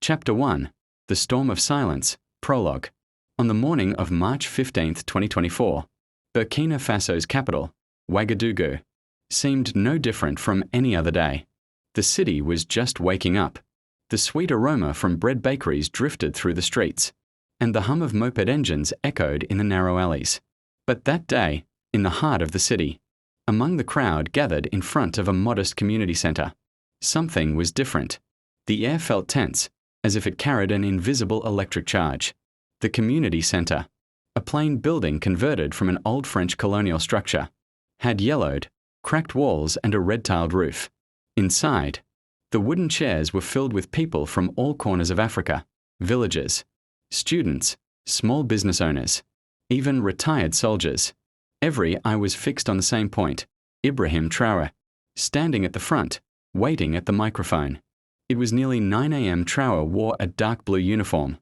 Chapter 1. The Storm of Silence. Prologue. On the morning of March 15, 2024, Burkina Faso's capital, Ouagadougou, seemed no different from any other day. The city was just waking up. The sweet aroma from bread bakeries drifted through the streets, and the hum of moped engines echoed in the narrow alleys. But that day, in the heart of the city, among the crowd gathered in front of a modest community center, something was different. The air felt tense, as if it carried an invisible electric charge. The community center, a plain building converted from an old French colonial structure, had yellowed, cracked walls and a red-tiled roof. Inside, the wooden chairs were filled with people from all corners of Africa, villagers, students, small business owners, even retired soldiers. Every eye was fixed on the same point, Ibrahim Traoré, standing at the front, waiting at the microphone. It was nearly 9 a.m. Traoré wore a dark blue uniform,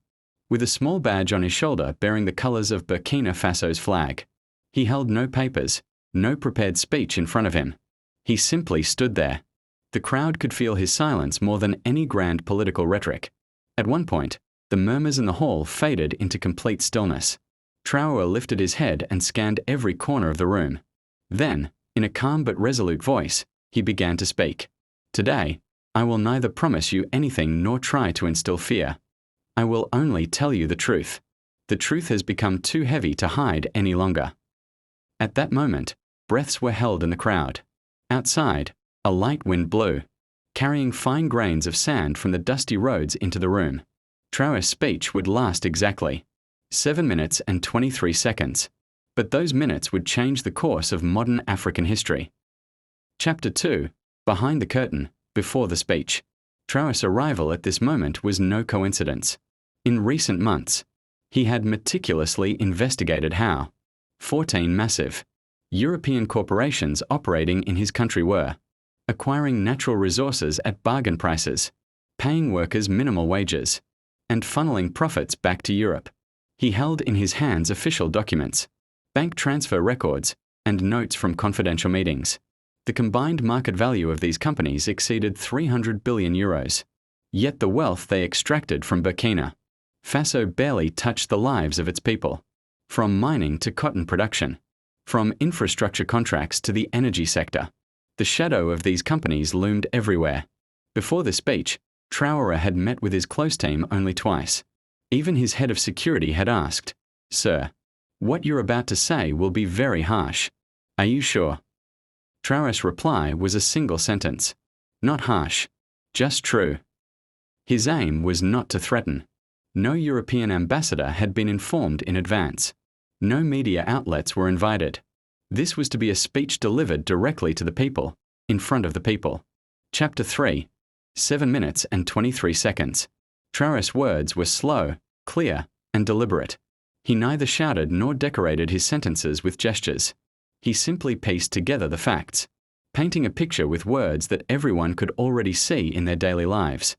with a small badge on his shoulder bearing the colors of Burkina Faso's flag. He held no papers, no prepared speech in front of him. He simply stood there. The crowd could feel his silence more than any grand political rhetoric. At one point, the murmurs in the hall faded into complete stillness. Traoré lifted his head and scanned every corner of the room. Then, in a calm but resolute voice, he began to speak. "Today, I will neither promise you anything nor try to instill fear. I will only tell you the truth. The truth has become too heavy to hide any longer." At that moment, breaths were held in the crowd. Outside, a light wind blew, carrying fine grains of sand from the dusty roads into the room. Traoré's speech would last exactly 7 minutes and 23 seconds, but those minutes would change the course of modern African history. Chapter 2. Behind the curtain. Before the speech. Traoré's arrival at this moment was no coincidence. In recent months, he had meticulously investigated how 14 massive European corporations operating in his country were acquiring natural resources at bargain prices, paying workers minimal wages, and funneling profits back to Europe. He held in his hands official documents, bank transfer records, and notes from confidential meetings. The combined market value of these companies exceeded 300 billion euros. Yet the wealth they extracted from Burkina Faso barely touched the lives of its people. From mining to cotton production, from infrastructure contracts to the energy sector, the shadow of these companies loomed everywhere. Before the speech, Traoré had met with his close team only twice. Even his head of security had asked, "Sir, what you're about to say will be very harsh. Are you sure?" Traoré's reply was a single sentence. Not harsh, just true. His aim was not to threaten. No European ambassador had been informed in advance. No media outlets were invited. This was to be a speech delivered directly to the people, in front of the people. Chapter 3. 7 minutes and 23 seconds. Traoré's words were slow, clear, and deliberate. He neither shouted nor decorated his sentences with gestures. He simply pieced together the facts, painting a picture with words that everyone could already see in their daily lives.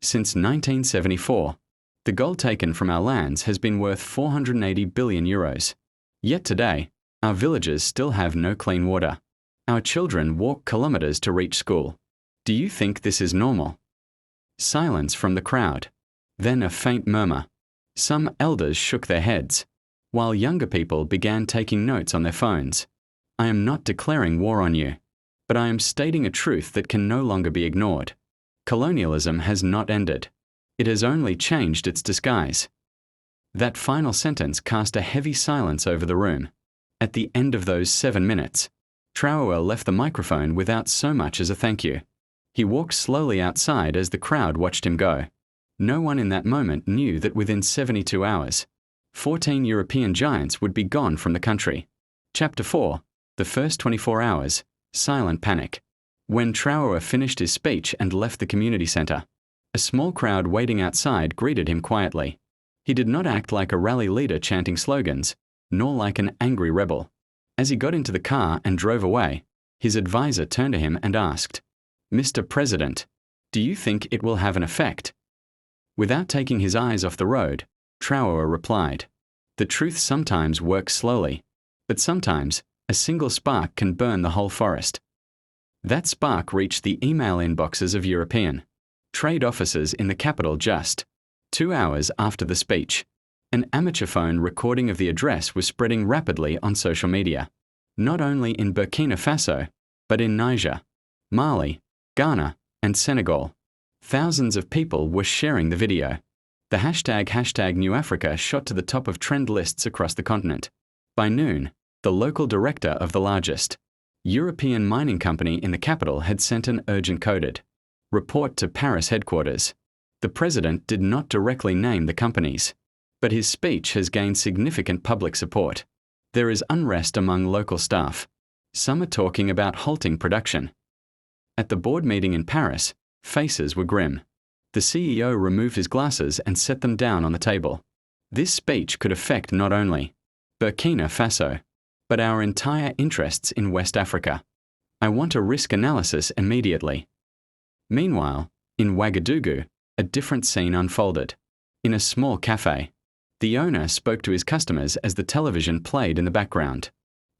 Since 1974, the gold taken from our lands has been worth 480 billion euros. Yet today, our villages still have no clean water. Our children walk kilometers to reach school. Do you think this is normal? Silence from the crowd. Then a faint murmur. Some elders shook their heads, while younger people began taking notes on their phones. "I am not declaring war on you, but I am stating a truth that can no longer be ignored. Colonialism has not ended. It has only changed its disguise." That final sentence cast a heavy silence over the room. At the end of those 7 minutes, Traoré left the microphone without so much as a thank you. He walked slowly outside as the crowd watched him go. No one in that moment knew that within 72 hours, 14 European giants would be gone from the country. Chapter 4. The first 24 hours. Silent panic. When Traoré finished his speech and left the community center, a small crowd waiting outside greeted him quietly. He did not act like a rally leader chanting slogans, nor like an angry rebel. As he got into the car and drove away, his advisor turned to him and asked, "Mr. President, do you think it will have an effect?" Without taking his eyes off the road, Traoré replied, "The truth sometimes works slowly, but sometimes a single spark can burn the whole forest." That spark reached the email inboxes of European, trade offices in the capital just 2 hours after the speech. An amateur phone recording of the address was spreading rapidly on social media, not only in Burkina Faso, but in Niger, Mali, Ghana, and Senegal. Thousands of people were sharing the video. The hashtag #NewAfrica shot to the top of trend lists across the continent. By noon, the local director of the largest European mining company in the capital had sent an urgent coded report to Paris headquarters. The president did not directly name the companies, but his speech has gained significant public support. There is unrest among local staff. Some are talking about halting production. At the board meeting in Paris, faces were grim. The CEO removed his glasses and set them down on the table. This speech could affect not only Burkina Faso, but our entire interests in West Africa. I want a risk analysis immediately. Meanwhile, in Ouagadougou, a different scene unfolded. In a small cafe, the owner spoke to his customers as the television played in the background.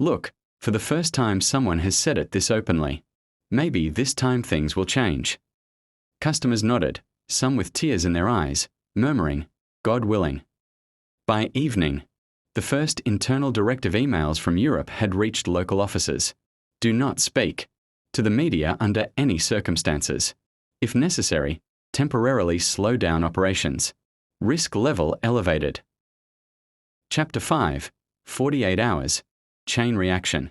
Look, for the first time someone has said it this openly. Maybe this time things will change. Customers nodded, some with tears in their eyes, murmuring, God willing. By evening, the first internal directive emails from Europe had reached local offices. Do not speak to the media under any circumstances. If necessary, temporarily slow down operations. Risk level elevated. Chapter 5, 48 Hours, Chain Reaction.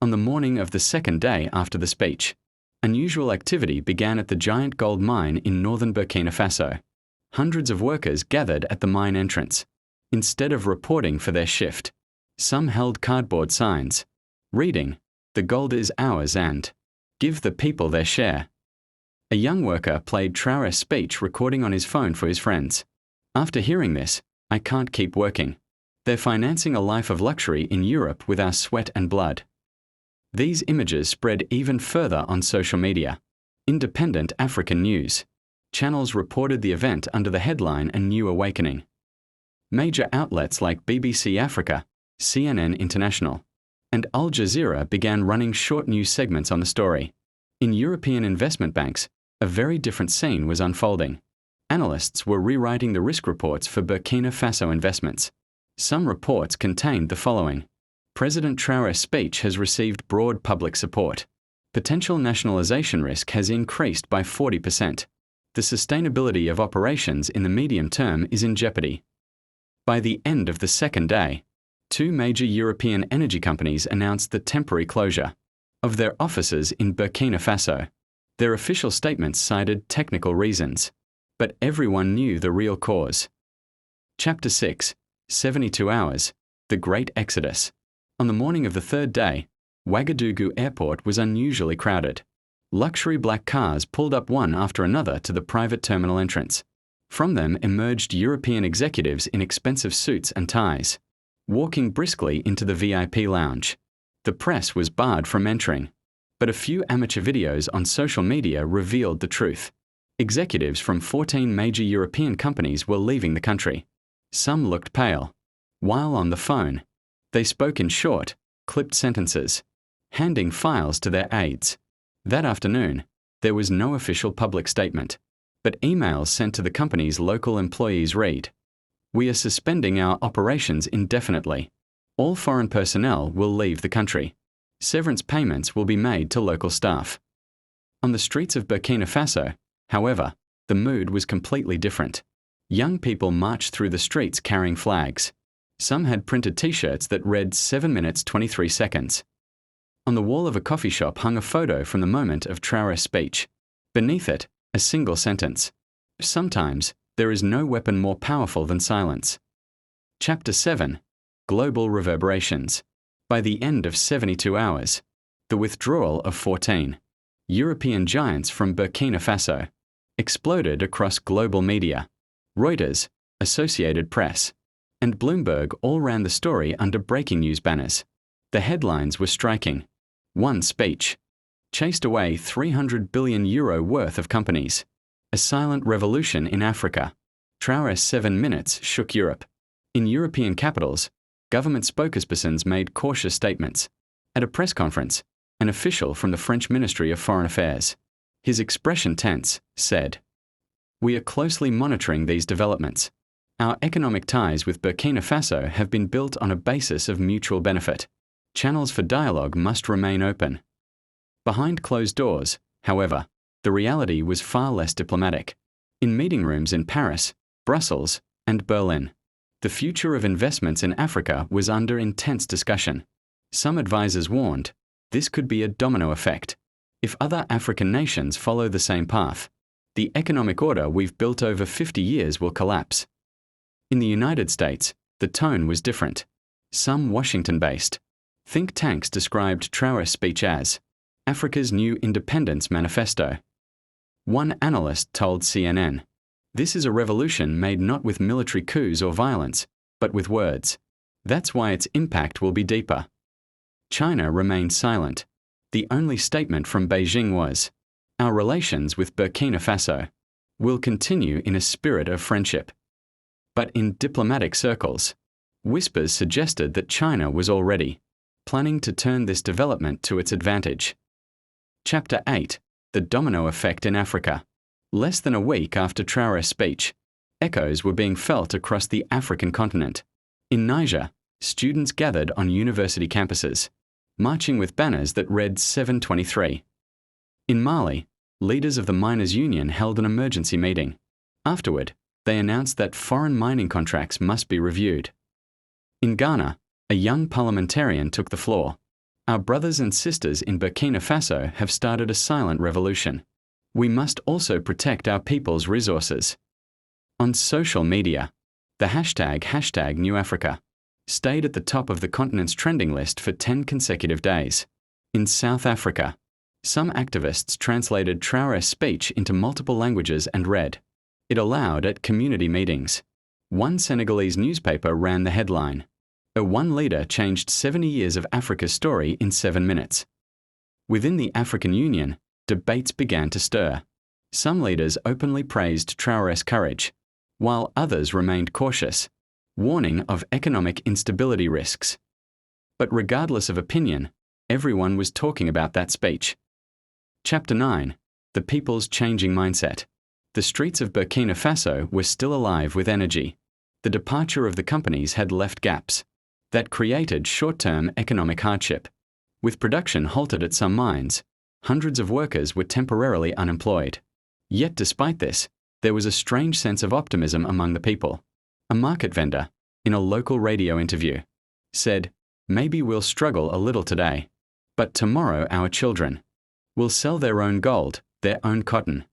On the morning of the second day after the speech, unusual activity began at the giant gold mine in northern Burkina Faso. Hundreds of workers gathered at the mine entrance. Instead of reporting for their shift, some held cardboard signs, reading, "The gold is ours" and "Give the people their share." A young worker played Traoré's speech recording on his phone for his friends. After hearing this, I can't keep working. They're financing a life of luxury in Europe with our sweat and blood. These images spread even further on social media. Independent African news channels reported the event under the headline "A New Awakening." Major outlets like BBC Africa, CNN International, and Al Jazeera began running short news segments on the story. In European investment banks, a very different scene was unfolding. Analysts were rewriting the risk reports for Burkina Faso investments. Some reports contained the following. President Traoré's speech has received broad public support. Potential nationalization risk has increased by 40%. The sustainability of operations in the medium term is in jeopardy. By the end of the second day, 2 major European energy companies announced the temporary closure of their offices in Burkina Faso. Their official statements cited technical reasons, but everyone knew the real cause. Chapter 6, 72 Hours, The Great Exodus. On the morning of the third day, Ouagadougou Airport was unusually crowded. Luxury black cars pulled up one after another to the private terminal entrance. From them emerged European executives in expensive suits and ties, walking briskly into the VIP lounge. The press was barred from entering, but a few amateur videos on social media revealed the truth. Executives from 14 major European companies were leaving the country. Some looked pale. While on the phone, they spoke in short, clipped sentences, handing files to their aides. That afternoon, there was no official public statement, but emails sent to the company's local employees read, "We are suspending our operations indefinitely. All foreign personnel will leave the country. Severance payments will be made to local staff." On the streets of Burkina Faso, however, the mood was completely different. Young people marched through the streets carrying flags. Some had printed T-shirts that read 7 minutes 23 seconds. On the wall of a coffee shop hung a photo from the moment of Traoré's speech. Beneath it, a single sentence. Sometimes, there is no weapon more powerful than silence. Chapter 7, Global Reverberations. By the end of 72 hours, the withdrawal of 14 European giants from Burkina Faso exploded across global media. Reuters, Associated Press, and Bloomberg all ran the story under breaking news banners. The headlines were striking. One speech chased away €300 billion worth of companies. A silent revolution in Africa. Traoré's 7 minutes shook Europe. In European capitals, government spokespersons made cautious statements. At a press conference, an official from the French Ministry of Foreign Affairs, his expression tense, said, We are closely monitoring these developments. Our economic ties with Burkina Faso have been built on a basis of mutual benefit. Channels for dialogue must remain open. Behind closed doors, however, the reality was far less diplomatic. In meeting rooms in Paris, Brussels, and Berlin, the future of investments in Africa was under intense discussion. Some advisors warned, this could be a domino effect. If other African nations follow the same path, the economic order we've built over 50 years will collapse. In the United States, the tone was different. Some Washington-based think tanks described Traoré's speech as Africa's new independence manifesto. One analyst told CNN, "This is a revolution made not with military coups or violence, but with words. That's why its impact will be deeper." China remained silent. The only statement from Beijing was, "Our relations with Burkina Faso will continue in a spirit of friendship." But in diplomatic circles, whispers suggested that China was already planning to turn this development to its advantage. Chapter 8. The Domino Effect in Africa. Less than a week after Traoré's speech, echoes were being felt across the African continent. In Niger, students gathered on university campuses, marching with banners that read 723. In Mali, leaders of the miners' union held an emergency meeting. Afterward, they announced that foreign mining contracts must be reviewed. In Ghana, a young parliamentarian took the floor. "Our brothers and sisters in Burkina Faso have started a silent revolution. We must also protect our people's resources." On social media, the hashtag #NewAfrica stayed at the top of the continent's trending list for 10 consecutive days. In South Africa, some activists translated Traoré's speech into multiple languages and read it aloud at community meetings. One Senegalese newspaper ran the headline, "One leader changed 70 years of Africa's story in 7 minutes." Within the African Union, debates began to stir. Some leaders openly praised Traoré's courage, while others remained cautious, warning of economic instability risks. But regardless of opinion, everyone was talking about that speech. Chapter 9. The People's Changing Mindset. The streets of Burkina Faso were still alive with energy. The departure of the companies had left gaps that created short-term economic hardship. With production halted at some mines, hundreds of workers were temporarily unemployed. Yet despite this, there was a strange sense of optimism among the people. A market vendor, in a local radio interview, said, "Maybe we'll struggle a little today, but tomorrow our children will sell their own gold, their own cotton."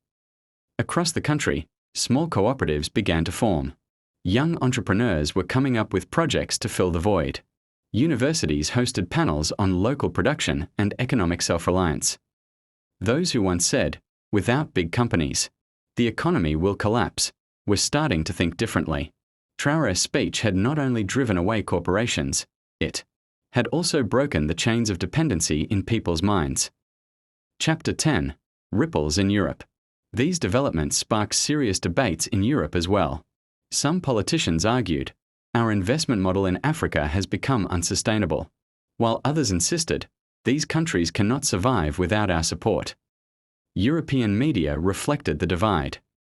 Across the country, small cooperatives began to form. Young entrepreneurs were coming up with projects to fill the void. Universities hosted panels on local production and economic self-reliance. Those who once said, "Without big companies, the economy will collapse," were starting to think differently. Traoré's speech had not only driven away corporations, it had also broken the chains of dependency in people's minds. Chapter 10. Ripples in Europe. These developments sparked serious debates in Europe as well. Some politicians argued, "Our investment model in Africa has become unsustainable," while others insisted, "These countries cannot survive without our support." European media reflected the divide.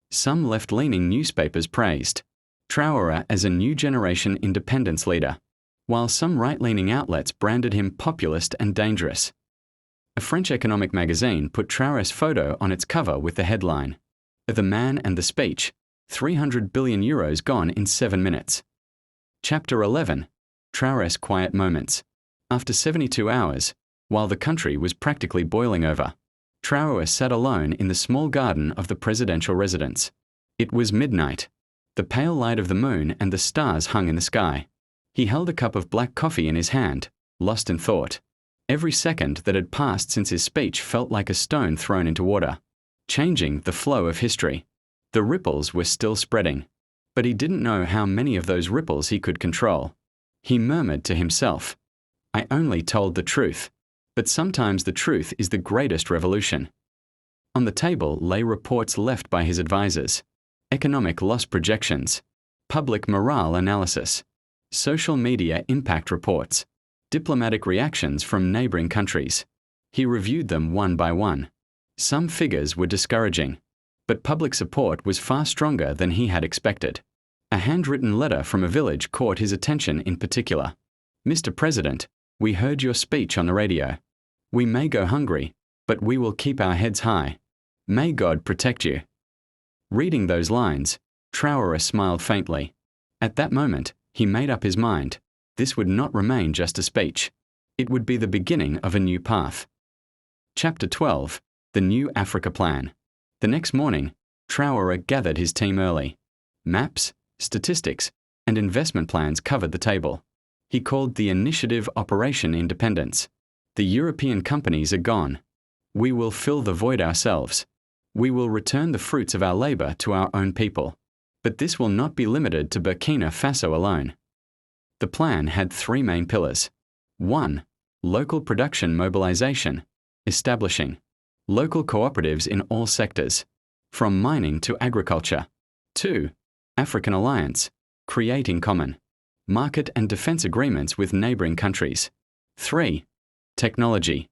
Some left-leaning newspapers praised Traoré as a new generation independence leader, while some right-leaning outlets branded him populist and dangerous. A French economic magazine put Traoré's photo on its cover with the headline, "The Man and the Speech, 300 billion euros gone in 7 minutes." Chapter 11. Traoré's Quiet Moments. After 72 hours, while the country was practically boiling over, Traoré sat alone in the small garden of the presidential residence. It was midnight. The pale light of the moon and the stars hung in the sky. He held a cup of black coffee in his hand, lost in thought. Every second that had passed since his speech felt like a stone thrown into water, changing the flow of history. The ripples were still spreading, but he didn't know how many of those ripples he could control. He murmured to himself, "I only told the truth, but sometimes the truth is the greatest revolution." On the table lay reports left by his advisors, economic loss projections, public morale analysis, social media impact reports, diplomatic reactions from neighboring countries. He reviewed them one by one. Some figures were discouraging. but public support was far stronger than he had expected. A handwritten letter from a village caught his attention in particular. "Mr. President, we heard your speech on the radio. We may go hungry, but we will keep our heads high. May God protect you." Reading those lines, Traoré smiled faintly. At that moment, he made up his mind. This would not remain just a speech. It would be the beginning of a new path. Chapter 12. The New Africa Plan. The next morning, Traoré gathered his team early. Maps, statistics, and investment plans covered the table. He called the initiative Operation Independence. "The European companies are gone. We will fill the void ourselves. We will return the fruits of our labor to our own people. But this will not be limited to Burkina Faso alone." The plan had three main pillars. 1. Local production mobilization, establishing local cooperatives in all sectors, from mining to agriculture. 2. African alliance, creating common market and defense agreements with neighboring countries. 3. Technology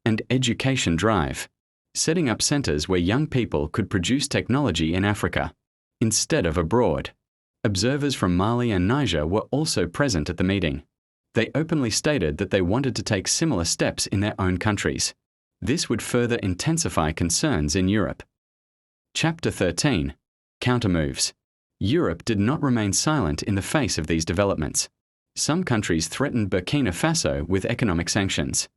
and education drive, setting up centers where young people could produce technology in Africa instead of abroad. Observers from Mali and Niger were also present at the meeting. They openly stated that they wanted to take similar steps in their own countries. This would further intensify concerns in Europe. Chapter 13. Countermoves. Europe did not remain silent in the face of these developments. Some countries threatened Burkina Faso with economic sanctions.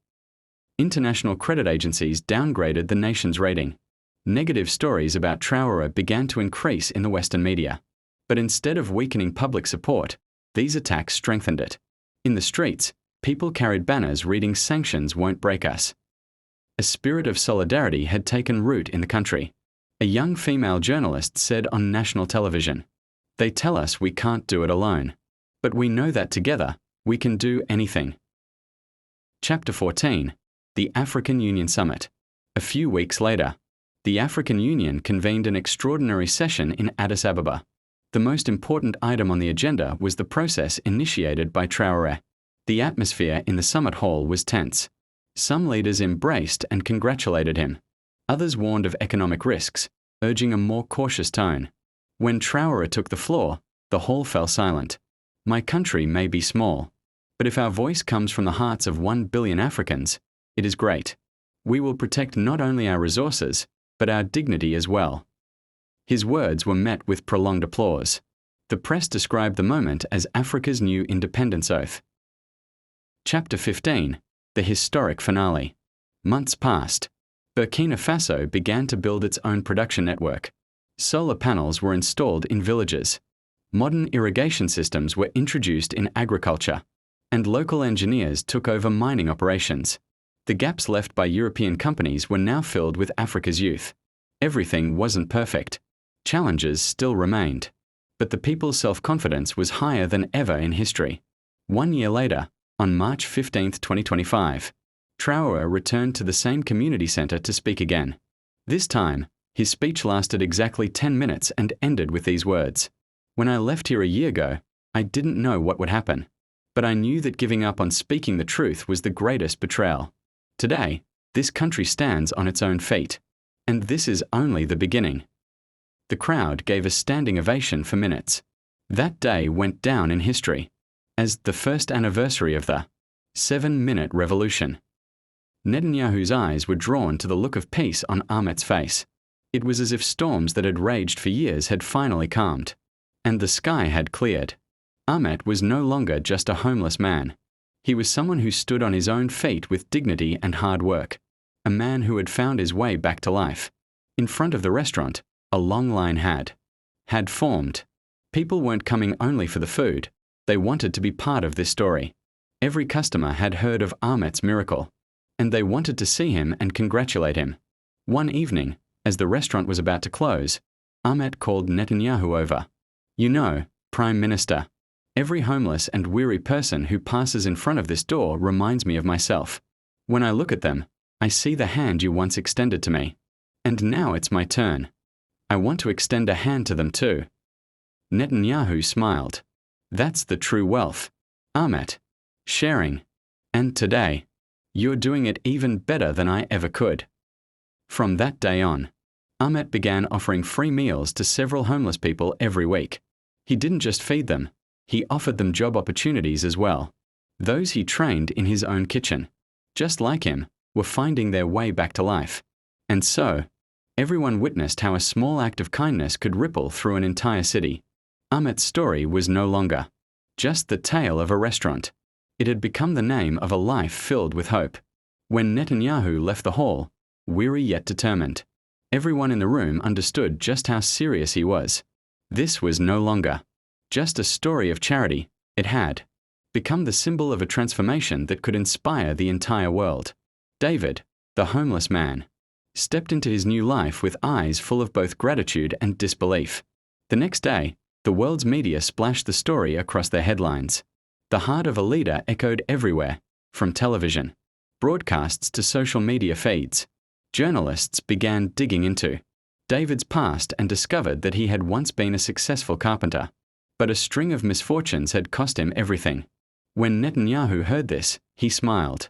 International credit agencies downgraded the nation's rating. Negative stories about Traoré began to increase in the Western media. But instead of weakening public support, these attacks strengthened it. In the streets, people carried banners reading "Sanctions won't break us." A spirit of solidarity had taken root in the country. A young female journalist said on national television, "They tell us we can't do it alone. But we know that together, we can do anything." Chapter 14. The African Union Summit. A few weeks later, the African Union convened an extraordinary session in Addis Ababa. The most important item on the agenda was the process initiated by Traoré. The atmosphere in the summit hall was tense. Some leaders embraced and congratulated him. Others warned of economic risks, urging a more cautious tone. When Traoré took the floor, the hall fell silent. "My country may be small, but if our voice comes from the hearts of 1 billion Africans, it is great. We will protect not only our resources, but our dignity as well." His words were met with prolonged applause. The press described the moment as Africa's new independence oath. Chapter 15. The historic finale. Months passed. Burkina Faso began to build its own production network. Solar panels were installed in villages. Modern irrigation systems were introduced in agriculture, and local engineers took over mining operations. The gaps left by European companies were now filled with Africa's youth. Everything wasn't perfect. Challenges still remained. But the people's self-confidence was higher than ever in history. 1 year later, on March 15, 2025, Traoré returned to the same community center to speak again. This time, his speech lasted exactly 10 minutes and ended with these words. "When I left here a year ago, I didn't know what would happen. But I knew that giving up on speaking the truth was the greatest betrayal. Today, this country stands on its own feet. And this is only the beginning." The crowd gave a standing ovation for minutes. That day went down in history as the first anniversary of the 7-minute revolution. Netanyahu's eyes were drawn to the look of peace on Ahmet's face. It was as if storms that had raged for years had finally calmed, and the sky had cleared. Ahmet was no longer just a homeless man. He was someone who stood on his own feet with dignity and hard work, a man who had found his way back to life. In front of the restaurant, a long line had formed. People weren't coming only for the food. They wanted to be part of this story. Every customer had heard of Ahmet's miracle, and they wanted to see him and congratulate him. One evening, as the restaurant was about to close, Ahmet called Netanyahu over. "You know, Prime Minister, every homeless and weary person who passes in front of this door reminds me of myself. When I look at them, I see the hand you once extended to me. And now it's my turn. I want to extend a hand to them too." Netanyahu smiled. "That's the true wealth, Ahmet. Sharing. And today, you're doing it even better than I ever could." From that day on, Ahmet began offering free meals to several homeless people every week. He didn't just feed them, he offered them job opportunities as well. Those he trained in his own kitchen, just like him, were finding their way back to life. And so, everyone witnessed how a small act of kindness could ripple through an entire city. Ahmet's story was no longer just the tale of a restaurant. It had become the name of a life filled with hope. When Netanyahu left the hall, weary yet determined, everyone in the room understood just how serious he was. This was no longer just a story of charity. It had become the symbol of a transformation that could inspire the entire world. David, the homeless man, stepped into his new life with eyes full of both gratitude and disbelief. The next day, the world's media splashed the story across their headlines. The heart of a leader echoed everywhere, from television broadcasts to social media feeds. Journalists began digging into David's past and discovered that he had once been a successful carpenter. But a string of misfortunes had cost him everything. When Netanyahu heard this, he smiled.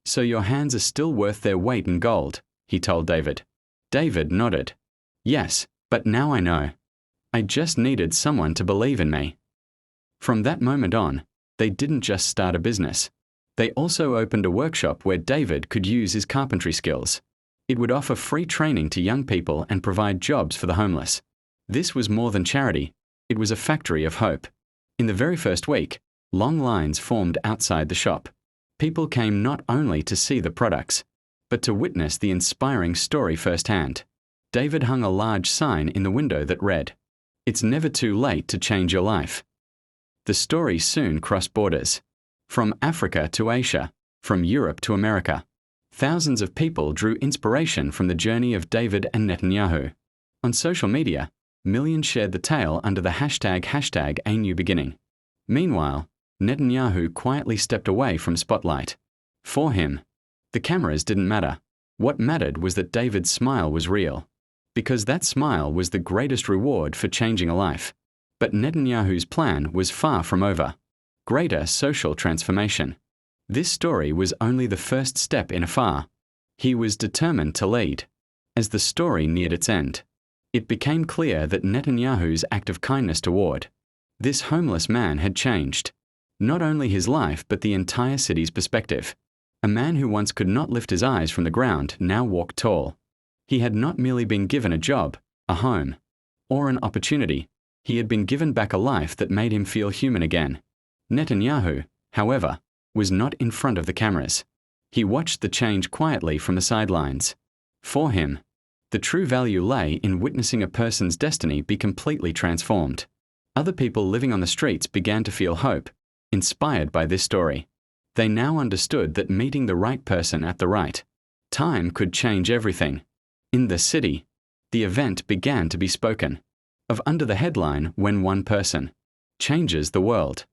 "So your hands are still worth their weight in gold," he told David. David nodded. "Yes, but now I know. I just needed someone to believe in me." From that moment on, they didn't just start a business. They also opened a workshop where David could use his carpentry skills. It would offer free training to young people and provide jobs for the homeless. This was more than charity. It was a factory of hope. In the very first week, long lines formed outside the shop. People came not only to see the products, but to witness the inspiring story firsthand. David hung a large sign in the window that read, "It's never too late to change your life." The story soon crossed borders. From Africa to Asia, from Europe to America, thousands of people drew inspiration from the journey of David and Netanyahu. On social media, millions shared the tale under the hashtag A New Beginning. Meanwhile, Netanyahu quietly stepped away from spotlight. For him, the cameras didn't matter. What mattered was that David's smile was real, because that smile was the greatest reward for changing a life. But Netanyahu's plan was far from over. Greater social transformation. This story was only the first step in a far. He was determined to lead. As the story neared its end, it became clear that Netanyahu's act of kindness toward this homeless man had changed not only his life but the entire city's perspective. A man who once could not lift his eyes from the ground now walked tall. He had not merely been given a job, a home, or an opportunity. He had been given back a life that made him feel human again. Netanyahu, however, was not in front of the cameras. He watched the change quietly from the sidelines. For him, the true value lay in witnessing a person's destiny be completely transformed. Other people living on the streets began to feel hope, inspired by this story. They now understood that meeting the right person at the right time could change everything. In the city, the event began to be spoken of under the headline, "When one person changes the world."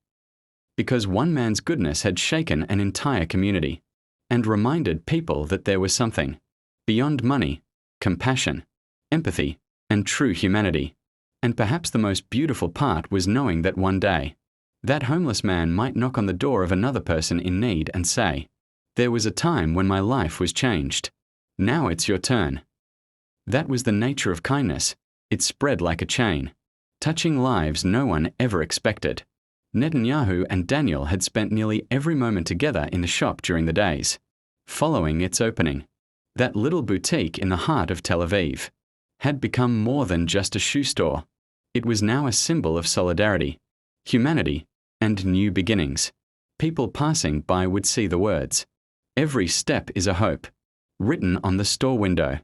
Because one man's goodness had shaken an entire community and reminded people that there was something beyond money, compassion, empathy, and true humanity. And perhaps the most beautiful part was knowing that one day, that homeless man might knock on the door of another person in need and say, "There was a time when my life was changed. Now it's your turn." That was the nature of kindness. It spread like a chain, touching lives no one ever expected. Netanyahu and Daniel had spent nearly every moment together in the shop during the days following its opening. That little boutique in the heart of Tel Aviv had become more than just a shoe store. It was now a symbol of solidarity, humanity, and new beginnings. People passing by would see the words, "Every step is a hope," written on the store window.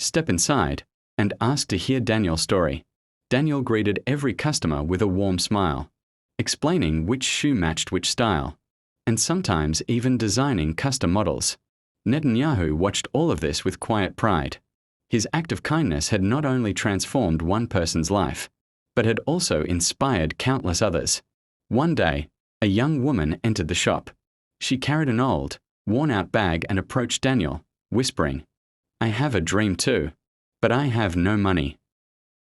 Step inside and ask to hear Daniel's story. Daniel greeted every customer with a warm smile, explaining which shoe matched which style, and sometimes even designing custom models. Netanyahu watched all of this with quiet pride. His act of kindness had not only transformed one person's life, but had also inspired countless others. One day, a young woman entered the shop. She carried an old, worn-out bag and approached Daniel, whispering, "I have a dream too, but I have no money."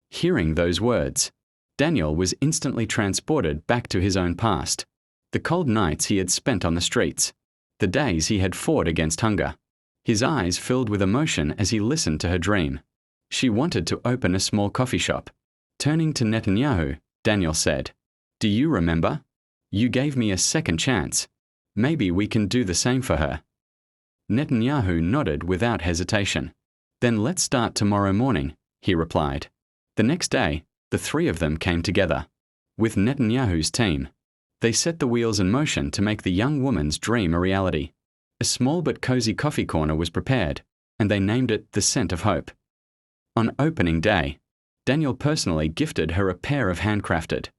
Hearing those words, Daniel was instantly transported back to his own past. The cold nights he had spent on the streets, the days he had fought against hunger. His eyes filled with emotion as he listened to her dream. She wanted to open a small coffee shop. Turning to Netanyahu, Daniel said, "Do you remember? You gave me a second chance. Maybe we can do the same for her." Netanyahu nodded without hesitation. "Then let's start tomorrow morning," he replied. The next day, the three of them came together. With Netanyahu's team, they set the wheels in motion to make the young woman's dream a reality. A small but cozy coffee corner was prepared, and they named it the Scent of Hope. On opening day, Daniel personally gifted her a pair of handcrafted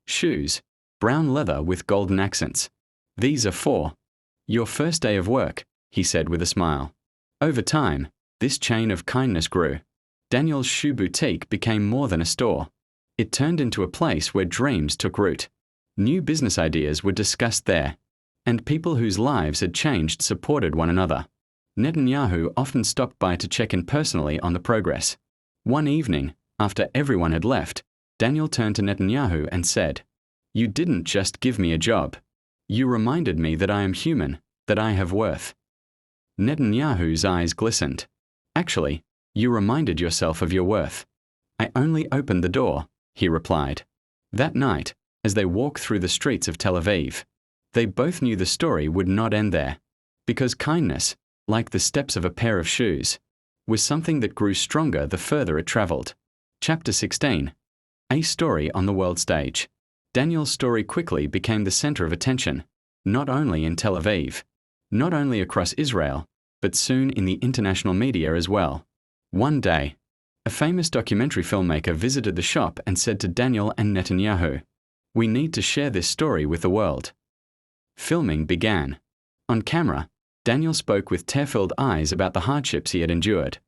shoes, brown leather with golden accents. "These are for your first day of work," he said with a smile. Over time, this chain of kindness grew. Daniel's shoe boutique became more than a store. It turned into a place where dreams took root. New business ideas were discussed there, and people whose lives had changed supported one another. Netanyahu often stopped by to check in personally on the progress. One evening, after everyone had left, Daniel turned to Netanyahu and said, "You didn't just give me a job. You reminded me that I am human, that I have worth." Netanyahu's eyes glistened. "Actually, you reminded yourself of your worth. I only opened the door," he replied. That night, as they walked through the streets of Tel Aviv, they both knew the story would not end there, because kindness, like the steps of a pair of shoes, was something that grew stronger the further it traveled. Chapter 16. A story on the world stage. Daniel's story quickly became the center of attention, not only in Tel Aviv, not only across Israel, but soon in the international media as well. One day, a famous documentary filmmaker visited the shop and said to Daniel and Netanyahu, "We need to share this story with the world." Filming began. On camera, Daniel spoke with tear-filled eyes about the hardships he had endured,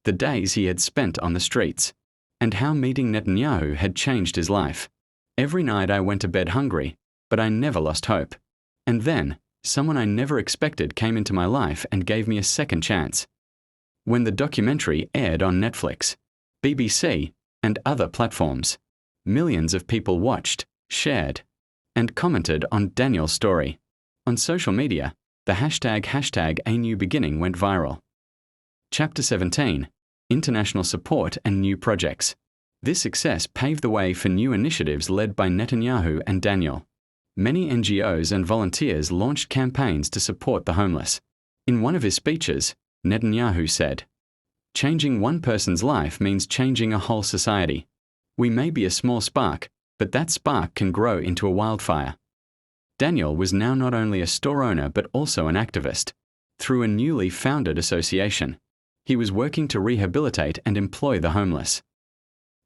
the days he had spent on the streets, and how meeting Netanyahu had changed his life. "Every night I went to bed hungry, but I never lost hope. And then, someone I never expected came into my life and gave me a second chance." When the documentary aired on Netflix, BBC, and other platforms, millions of people watched, shared, and commented on Daniel's story. On social media, the hashtag A New Beginning went viral. Chapter 17. International support and new projects. This success paved the way for new initiatives led by Netanyahu and Daniel. Many NGOs and volunteers launched campaigns to support the homeless. In one of his speeches, Netanyahu said, "Changing one person's life means changing a whole society. We may be a small spark, but that spark can grow into a wildfire." Daniel was now not only a store owner but also an activist. Through a newly founded association, he was working to rehabilitate and employ the homeless.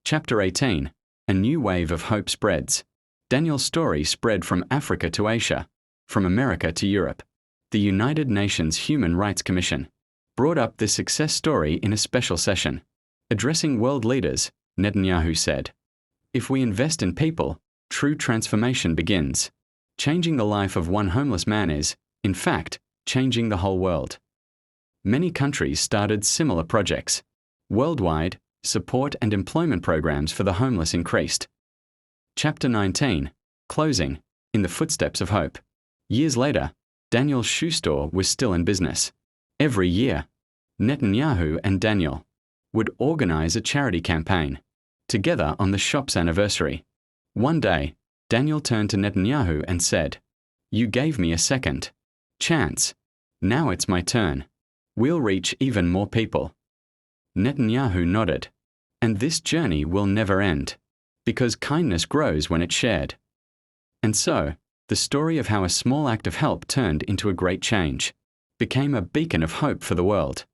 Chapter 18. A new wave of hope spreads. Daniel's story spread from Africa to Asia, from America to Europe. The United Nations Human Rights Commission brought up this success story in a special session. Addressing world leaders, Netanyahu said, "If we invest in people, true transformation begins. Changing the life of one homeless man is, in fact, changing the whole world." Many countries started similar projects. Worldwide, support and employment programs for the homeless increased. Chapter 19. Closing. In the footsteps of hope. Years later, Daniel's shoe store was still in business. Every year, Netanyahu and Daniel would organize a charity campaign, together on the shop's anniversary. One day, Daniel turned to Netanyahu and said, "You gave me a second chance. Now it's my turn. We'll reach even more people." Netanyahu nodded. "And this journey will never end, because kindness grows when it's shared." And so, the story of how a small act of help turned into a great change became a beacon of hope for the world.